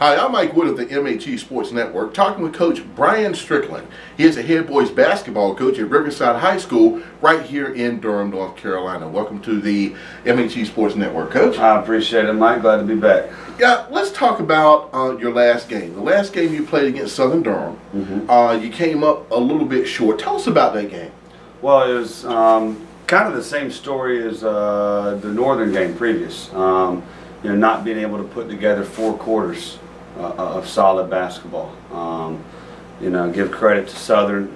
Hi, I'm Mike Wood of the MHE Sports Network, talking with Coach Brian Strickland. He is a head boys basketball coach at Riverside High School right here in Durham, North Carolina. Welcome to the MHE Sports Network, Coach. I appreciate it, Mike. Glad to be back. Yeah, let's talk about your last game. The last game you played against Southern Durham. You came up a little bit short. Tell us about that game. Well, it was kind of the same story as the Northern game previous. Not being able to put together 4 quarters of solid basketball. Give credit to Southern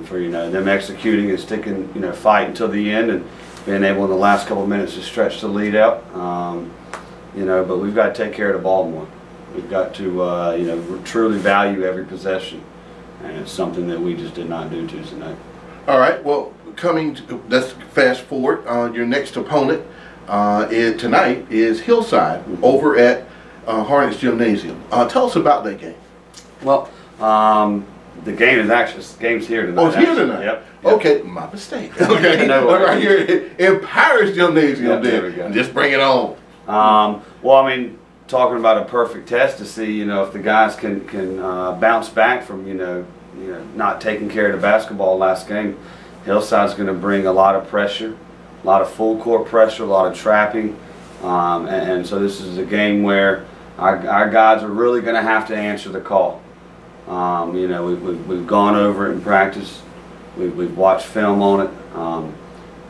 for them executing and sticking, fight until the end, and being able in the last couple of minutes to stretch the lead out. But we've got to take care of the ball more. We've got to truly value every possession, and it's something that we just did not do Tuesday night. All right. Well, let's fast forward. Your next opponent tonight is Hillside over at Hornets Gymnasium. Tell us about that game. Well, the game is actually game's here tonight. Oh, it's here tonight. Yep. Okay, my mistake. Okay, No worries. right here in Paris Gymnasium. Yep, there we go. Just bring it on. Well, I mean, talking about a perfect test to see, if the guys can bounce back from, not taking care of the basketball last game. Hillside's going to bring a lot of pressure, a lot of full court pressure, a lot of trapping, and so this is a game where our guys are really going to have to answer the call. We've gone over it in practice, we've watched film on it,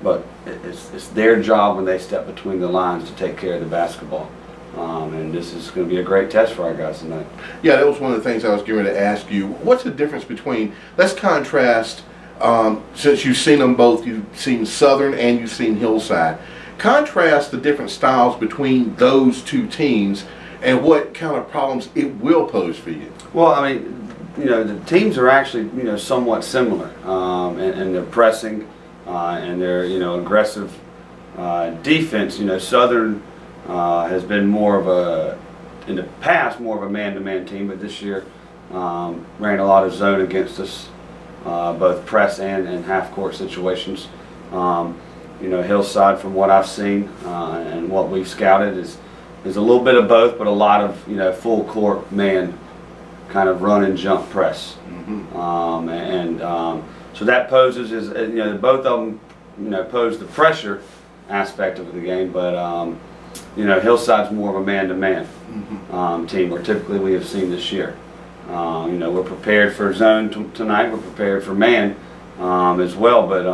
but it's their job when they step between the lines to take care of the basketball. And this is going to be a great test for our guys tonight. Yeah, that was one of the things I was going to ask you. What's the difference between, let's contrast, since you've seen them both, you've seen Southern and you've seen Hillside, contrast the different styles between those two teams and what kind of problems it will pose for you. Well, I mean, the teams are actually, somewhat similar in their pressing and their, aggressive defense. Southern has been more of a, in the past, more of a man-to-man team, but this year ran a lot of zone against us, both press and half-court situations. Hillside, from what I've seen and what we've scouted, is a little bit of both, but a lot of full court man kind of run and jump press. So that poses both of them pose the pressure aspect of the game, but Hillside's more of a man-to-man team, where typically we have seen this year. We're prepared for zone tonight. We're prepared for man as well, but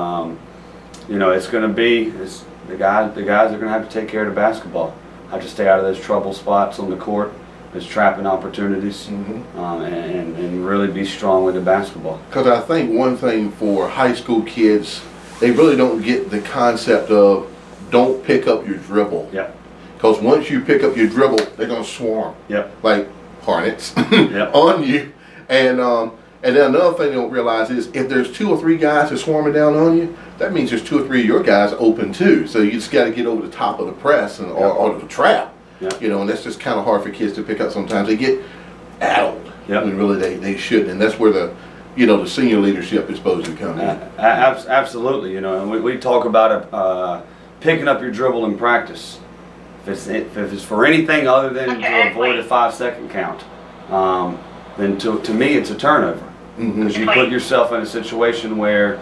it's going to be the guys are going to have to take care of the basketball. Have to stay out of those trouble spots on the court, those trapping opportunities, and really be strong with the basketball. Because I think one thing for high school kids, they really don't get the concept of don't pick up your dribble. Yep. Because once you pick up your dribble, they're going to swarm. Yep. Like hornets on you. And then another thing they don't realize is if there's 2 or 3 guys that are swarming down on you, that means there's 2 or 3 of your guys open too. So you just got to get over the top of the press or the trap. Yep. And that's just kind of hard for kids to pick up sometimes. They get addled when really they shouldn't. And that's where the the senior leadership is supposed to come in. Absolutely. And we talk about picking up your dribble in practice. If it's for anything other than to avoid a 5-second count, then to me it's a turnover, because you put yourself in a situation where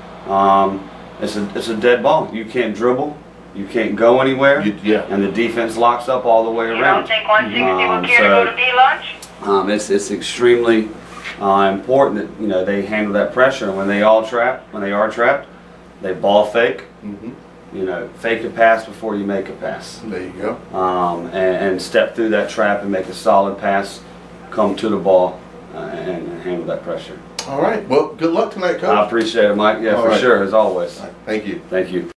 it's a dead ball. You can't dribble, you can't go anywhere, and the defense locks up all the way around. It's extremely important that they handle that pressure, and when they are trapped, they ball fake. Fake a pass before you make a pass. There you go. And step through that trap and make a solid pass, come to the ball, and handle that pressure. All right. Well, good luck tonight, Coach. I appreciate it, Mike. Yeah, for sure, as always. Thank you. Thank you.